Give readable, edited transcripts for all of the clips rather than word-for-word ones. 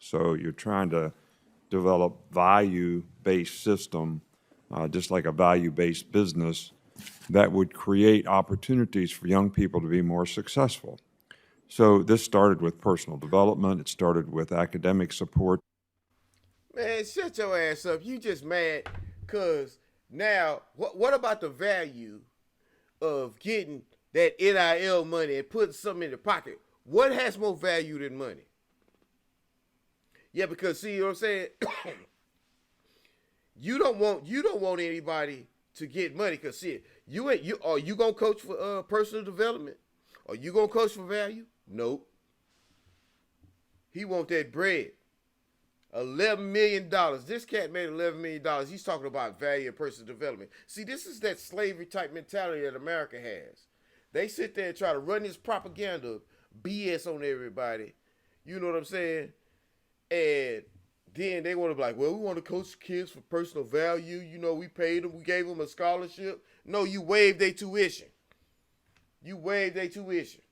So you're trying to develop value-based system, just like a value-based business, that would create opportunities for young people to be more successful. So this started with personal development. It started with academic support. Man, shut your ass up. You just mad because now, what about the value of getting that NIL money and putting something in your pocket? What has more value than money? Yeah, because see what I'm saying? you don't want anybody to get money because shit, you ain't you are you gonna coach for personal development? Are you gonna coach for value? Nope. He want that bread. $11 million. This cat made $11 million. He's talking about value and personal development. See, this is that slavery type mentality that America has. They sit there and try to run this propaganda BS on everybody. You know what I'm saying? And then they want to be like, well, we want to coach kids for personal value. You know, we paid them, we gave them a scholarship. No, you waived their tuition. You waived their tuition.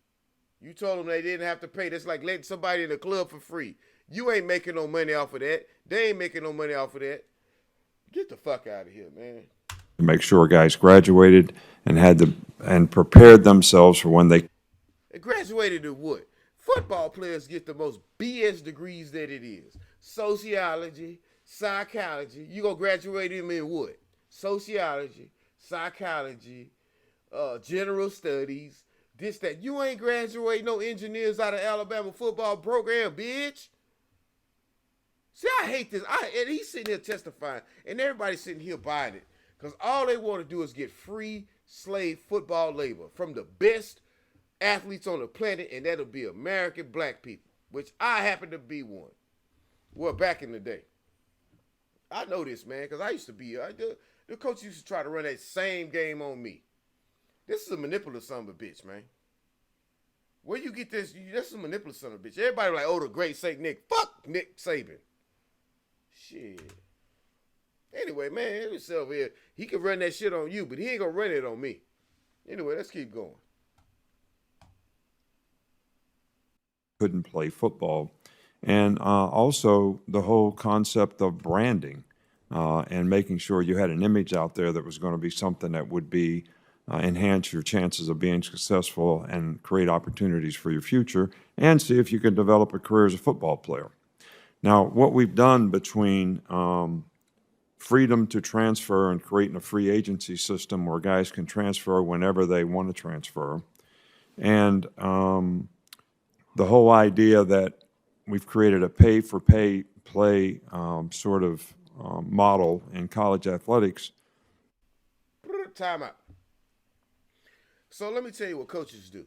You told them they didn't have to pay. That's like letting somebody in the club for free. You ain't making no money off of that. They ain't making no money off of that. Get the fuck out of here, man. To make sure guys graduated and prepared themselves for when they. They graduated in what? Football players get the most BS degrees that it is. Sociology, psychology. You gonna graduate them in what? Sociology, psychology, general studies, this, that. You ain't graduate no engineers out of Alabama football program, bitch. See, I hate this. And he's sitting here testifying, and everybody's sitting here buying it. Because all they want to do is get free slave football labor from the best athletes on the planet, and that'll be American black people, which I happen to be one. Well, back in the day. I know this, man, because I used to be, the coach used to try to run that same game on me. This is a manipulative son of a bitch, man. Where you get this? That's a manipulative son of a bitch. Everybody like, oh, the great Saint Nick. Fuck Nick Saban. Shit. Anyway, man, himself here, he can run that shit on you, but he ain't gonna run it on me. Anyway, let's keep going. Couldn't play football. And also the whole concept of branding and making sure you had an image out there that was going to be something that would be enhance your chances of being successful and create opportunities for your future and see if you can develop a career as a football player. Now, what we've done between freedom to transfer and creating a free agency system where guys can transfer whenever they want to transfer, and the whole idea that we've created a pay-for-play sort of model in college athletics. Time out. So let me tell you what coaches do.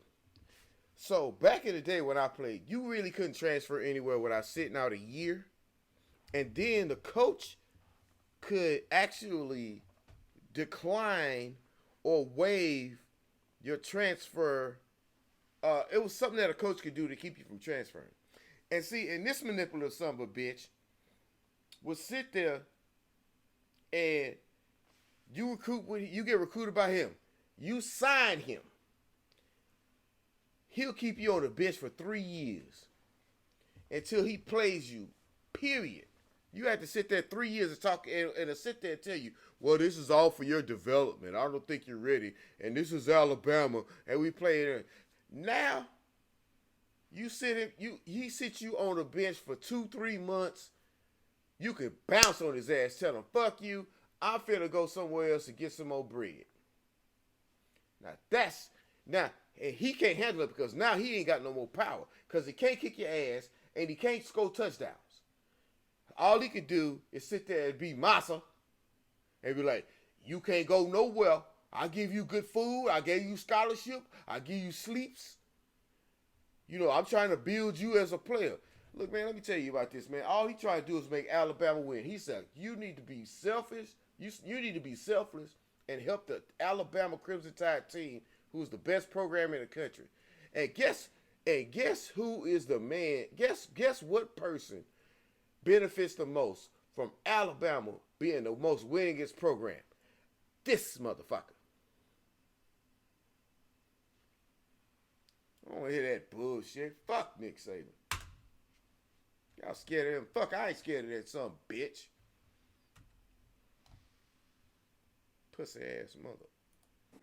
So back in the day when I played, you really couldn't transfer anywhere without sitting out a year. And then the coach could actually decline or waive your transfer. It was something that a coach could do to keep you from transferring. And see, and this manipulative son of a bitch would sit there and you get recruited by him. You sign him. He'll keep you on the bench for 3 years until he plays you, period. You have to sit there 3 years and talk and sit there and tell you, well, this is all for your development. I don't think you're ready. And this is Alabama, and we play it. Now, he sits you on the bench for 2-3 months. You can bounce on his ass, tell him, fuck you. I'm finna go somewhere else to get some more bread. Now and he can't handle it because now he ain't got no more power because he can't kick your ass and he can't score touchdowns. All he can do is sit there and be massa and be like, you can't go nowhere. I give you good food. I gave you scholarship. I give you sleeps. You know, I'm trying to build you as a player. Look, man, let me tell you about this, man. All he trying to do is make Alabama win. He said, you need to be selfish. You need to be selfless and help the Alabama Crimson Tide team, who's the best program in the country. And guess who is the man? Guess what person benefits the most from Alabama being the most winningest program? This motherfucker. I don't want to hear that bullshit. Fuck Nick Saban. Y'all scared of him. Fuck, I ain't scared of that son bitch. Pussy ass mother.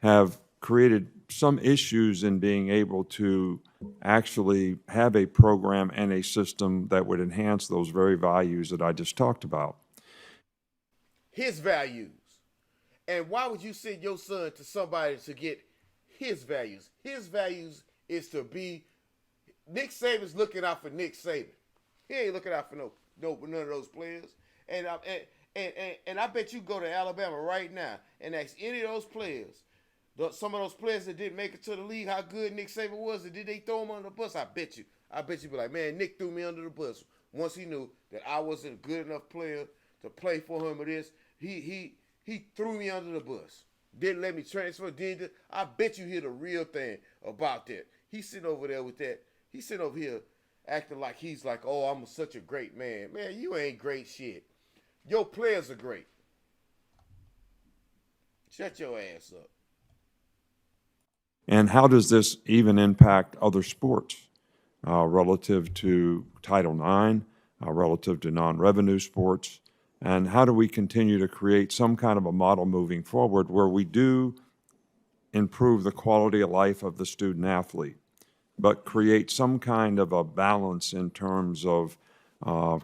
Have created some issues in being able to actually have a program and a system that would enhance those very values that I just talked about. His values. And why would you send your son to somebody to get his values? His values is to be. Nick Saban's looking out for Nick Saban. He ain't looking out for none of those players. And I bet you go to Alabama right now and ask any of those players, some of those players that didn't make it to the league, how good Nick Saban was, and did they throw him under the bus? I bet you be like, man, Nick threw me under the bus once he knew that I wasn't a good enough player to play for him or this. He threw me under the bus. Didn't let me transfer. I bet you hear the real thing about that. He's sitting over there with that. He's sitting over here acting like he's like, oh, I'm such a great man. Man, you ain't great shit. Your players are great. Shut your ass up. And how does this even impact other sports relative to Title IX, relative to non-revenue sports? And how do we continue to create some kind of a model moving forward where we do improve the quality of life of the student athlete, but create some kind of a balance in terms of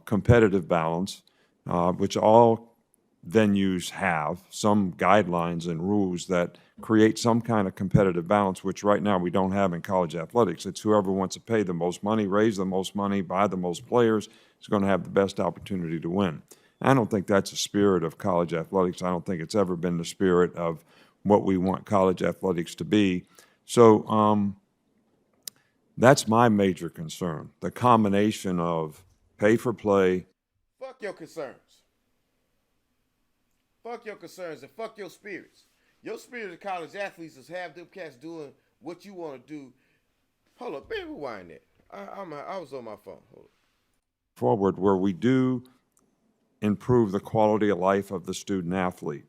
competitive balance, which all venues have some guidelines and rules that create some kind of competitive balance, which right now we don't have in college athletics. It's whoever wants to pay the most money, raise the most money, buy the most players is going to have the best opportunity to win. I don't think that's the spirit of college athletics. I don't think it's ever been the spirit of what we want college athletics to be. So that's my major concern, the combination of pay for play. Fuck your concerns. Fuck your concerns and fuck your spirits. Your spirit of college athletes is have them cats doing what you want to do. Hold up, baby, rewind that. I was on my phone. Hold up. Forward where we do improve the quality of life of the student athlete,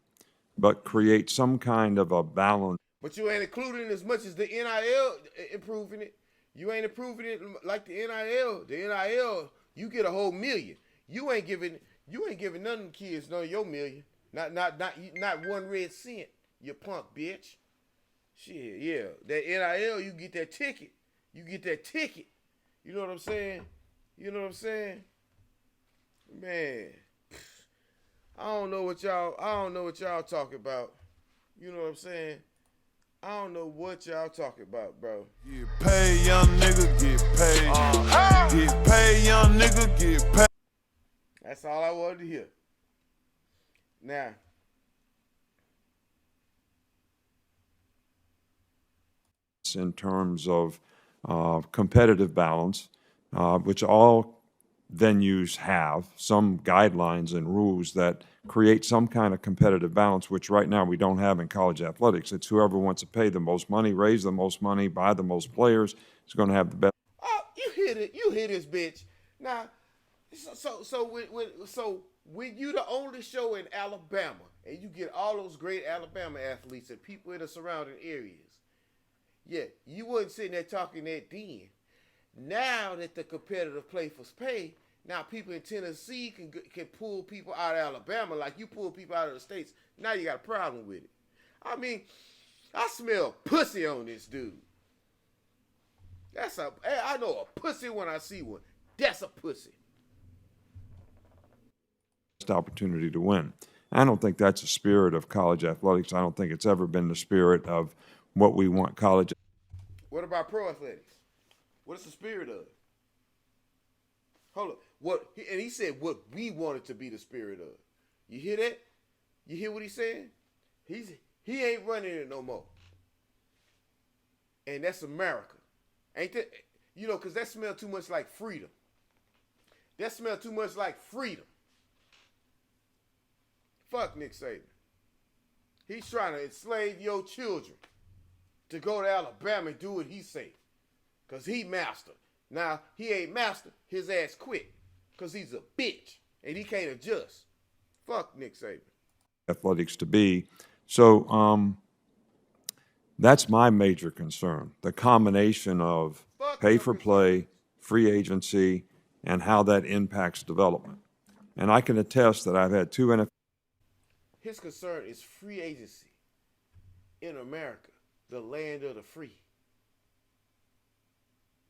but create some kind of a balance. But you ain't including as much as the NIL improving it. You ain't improving it like the NIL. The NIL, you get a whole million. You ain't giving none of them kids none of your million. Not 1 red cent. You punk bitch. Shit, yeah. That NIL, you get that ticket. You get that ticket. You know what I'm saying? You know what I'm saying? Man. I don't know what y'all talking about. You know what I'm saying? I don't know what y'all talking about, bro. Get paid, young nigga, get paid. Get paid, young nigga, get paid. That's all I wanted to hear. Now, in terms of competitive balance, which all venues have some guidelines and rules that create some kind of competitive balance, which right now we don't have in college athletics. It's whoever wants to pay the most money, raise the most money, buy the most players is going to have the best. oh, you hear this bitch. Now, so when you the only show in Alabama and you get all those great Alabama athletes and people in the surrounding areas, yeah, you wasn't sitting there talking that then. Now that the competitive play for pay, now people in Tennessee can pull people out of Alabama like you pull people out of the states. Now you got a problem with it. I mean, I smell pussy on this dude. I know a pussy when I see one. That's a pussy. Opportunity to win. I don't think that's the spirit of college athletics. I don't think it's ever been the spirit of what we want college. What about pro athletics? What is the spirit of? Hold up. And he said what we wanted to be the spirit of. You hear that? You hear what he's saying? He ain't running it no more. And that's America. Ain't that, because that smell too much like freedom. That smell too much like freedom. Fuck Nick Saban. He's trying to enslave your children to go to Alabama and do what he say. Because he master. Now, he ain't master. His ass quit. Because he's a bitch. And he can't adjust. Fuck Nick Saban. Athletics to be. So that's my major concern. The combination of pay for play, free agency, and how that impacts development. And I can attest that I've had two NFL. His concern is free agency in America, the land of the free.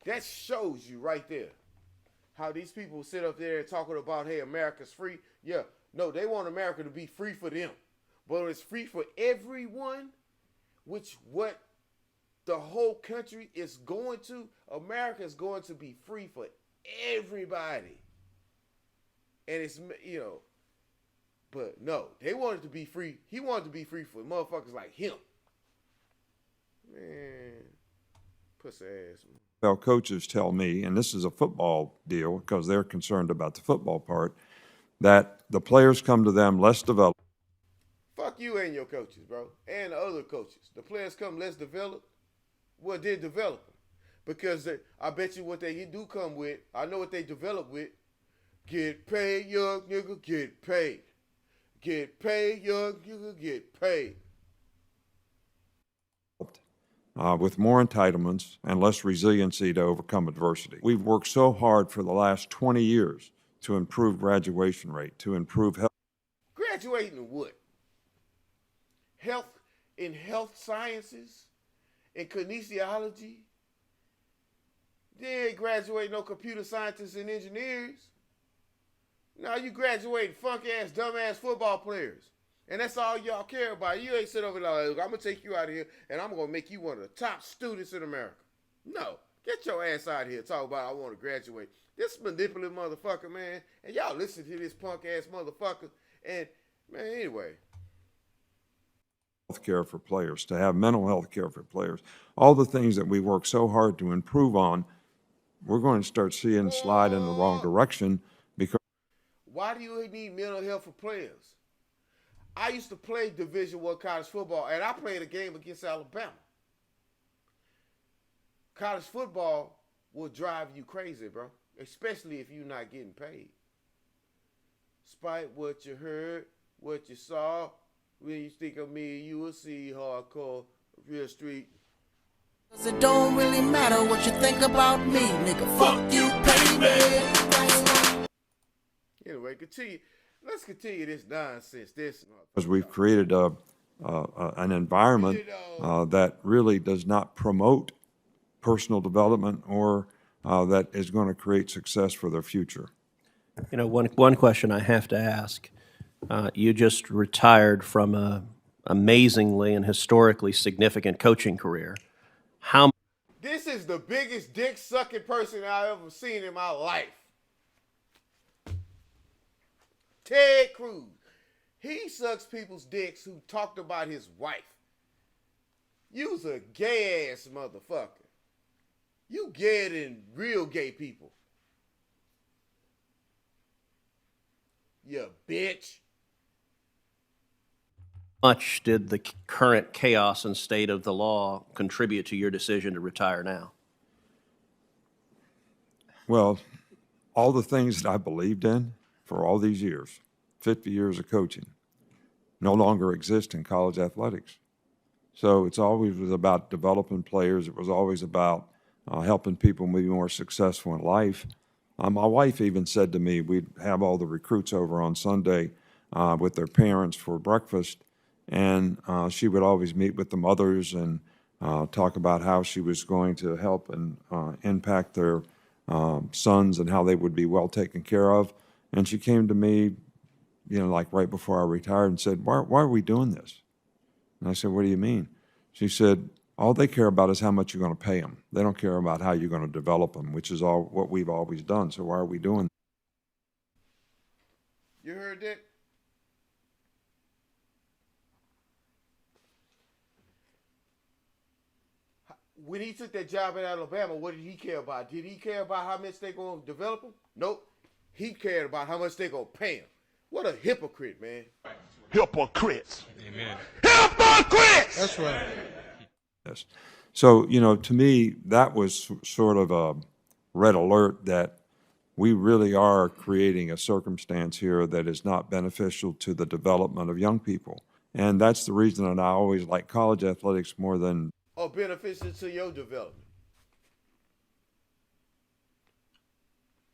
That shows you right there how these people sit up there talking about, hey, America's free. Yeah, no, they want America to be free for them. But it's free for everyone, which what the whole country is going to, America is going to be free for everybody. And it's, you know, but no, they wanted to be free. He wanted to be free for motherfuckers like him. Man, pussy ass. NFL coaches tell me, and this is a football deal because they're concerned about the football part, that the players come to them less developed. Fuck you and your coaches, bro, and the other coaches. The players come less developed. Well, they're developing because I bet you what they do come with. I know what they develop with. Get paid, young nigga, get paid. Get paid, young nigga, get paid. With more entitlements and less resiliency to overcome adversity. We've worked so hard for the last 20 years to improve graduation rate, to improve health. Graduating in what? Health sciences, in kinesiology. They ain't graduating no computer scientists and engineers. Now you graduating funk-ass, dumb-ass football players. And that's all y'all care about. You ain't sit over there like, I'm going to take you out of here and I'm going to make you one of the top students in America. No. Get your ass out of here. Talk about I want to graduate. This manipulative motherfucker, man. And y'all listen to this punk-ass motherfucker. And, man, anyway. Health care for players, to have mental health care for players. All the things that we work so hard to improve on, we're going to start seeing slide in the wrong direction because. Why do you need mental health for players? I used to play Division I college football, and I played a game against Alabama. College football will drive you crazy, bro, especially if you're not getting paid. Despite what you heard, what you saw, when you think of me, you will see hardcore, real street. It don't really matter what you think about me, nigga. Fuck you, baby. Anyway, continue. Let's continue this nonsense. Because we've created an environment that really does not promote personal development or that is going to create success for their future. You know, one question I have to ask. You just retired from a amazingly and historically significant coaching career. This is the biggest dick-sucking person I've ever seen in my life. Ted Cruz. He sucks people's dicks who talked about his wife. You's a gay-ass motherfucker. You gayer than real gay people. You bitch. Much did the current chaos and state of the law contribute to your decision to retire now? Well, all the things that I believed in for all these years, 50 years of coaching, no longer exist in college athletics. So it's always was about developing players. It was always about helping people be more successful in life. My wife even said to me, we'd have all the recruits over on Sunday with their parents for breakfast, and she would always meet with the mothers and talk about how she was going to help and impact their sons and how they would be well taken care of. And she came to me, you know, like right before I retired and said, why are we doing this? And I said, what do you mean? She said, all they care about is how much you're going to pay them. They don't care about how you're going to develop them, which is all what we've always done. So why are we doing that? You heard that? When he took that job at Alabama, what did he care about? Did he care about how much they going to develop him? Nope. He cared about how much they going to pay him. What a hypocrite, man. Hypocrites. Amen. Hypocrites! That's right. Yes. So, you know, to me, that was sort of a red alert that we really are creating a circumstance here that is not beneficial to the development of young people. And that's the reason that I always like college athletics more than. Or beneficial to your development.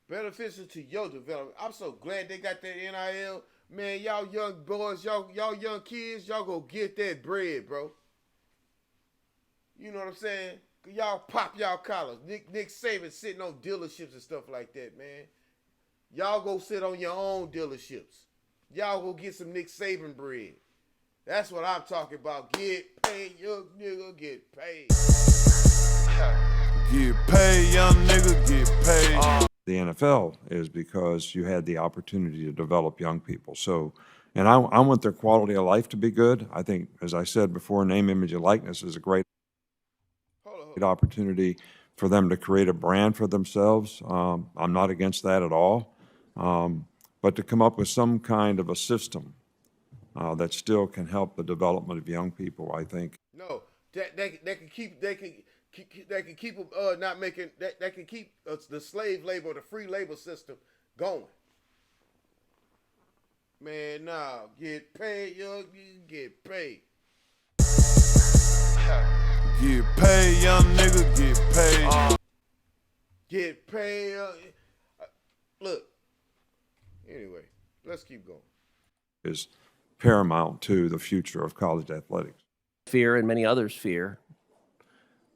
beneficial to your development. I'm so glad they got that NIL. Man, y'all young boys, y'all young kids, y'all go get that bread, bro. You know what I'm saying? Y'all pop y'all collars. Nick Saban sitting on dealerships and stuff like that, man. Y'all go sit on your own dealerships. Y'all go get some Nick Saban bread. That's what I'm talking about. Get paid, young nigga, get paid. Get paid, young nigga, get paid. The NFL is because you had the opportunity to develop young people. So, and I want their quality of life to be good. I think, as I said before, name, image, and likeness is a great opportunity for them to create a brand for themselves. I'm not against that at all. But to come up with some kind of a system that still can help the development of young people, I think. No, that can keep them not making that can keep the slave labor, the free labor system going. Man, nah, get paid, young, get paid. Get paid, young nigga, get paid. Get paid. Look. Anyway, let's keep going. Is paramount to the future of college athletics. Fear, and many others fear,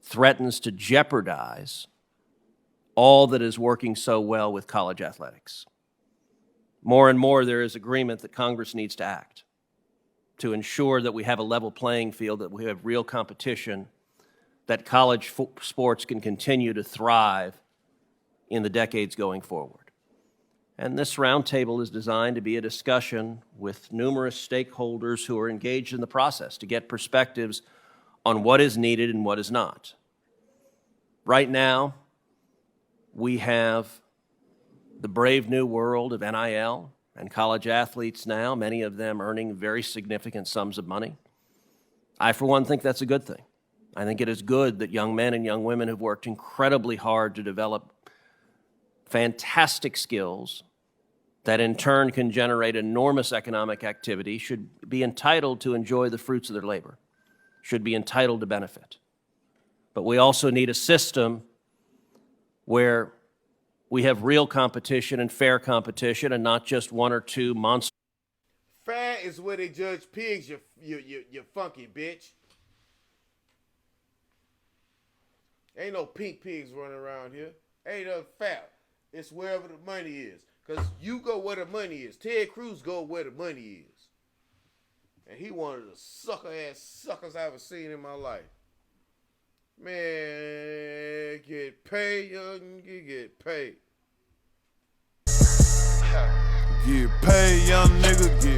threatens to jeopardize all that is working so well with college athletics. More and more, there is agreement that Congress needs to act to ensure that we have a level playing field, that we have real competition, that college sports can continue to thrive in the decades going forward. And this roundtable is designed to be a discussion with numerous stakeholders who are engaged in the process to get perspectives on what is needed and what is not. Right now, we have the brave new world of NIL and college athletes now, many of them earning very significant sums of money. I, for one, think that's a good thing. I think it is good that young men and young women who've worked incredibly hard to develop fantastic skills that in turn can generate enormous economic activity should be entitled to enjoy the fruits of their labor, should be entitled to benefit. But we also need a system where we have real competition and fair competition and not just one or two monsters. Fair is where they judge pigs, you funky bitch. Ain't no pink pigs running around here. Ain't no fair. It's wherever the money is. Because you go where the money is. Ted Cruz go where the money is. And he one of the sucker-ass suckers I've ever seen in my life. Man, get paid, young, get paid. Get paid, young nigga, get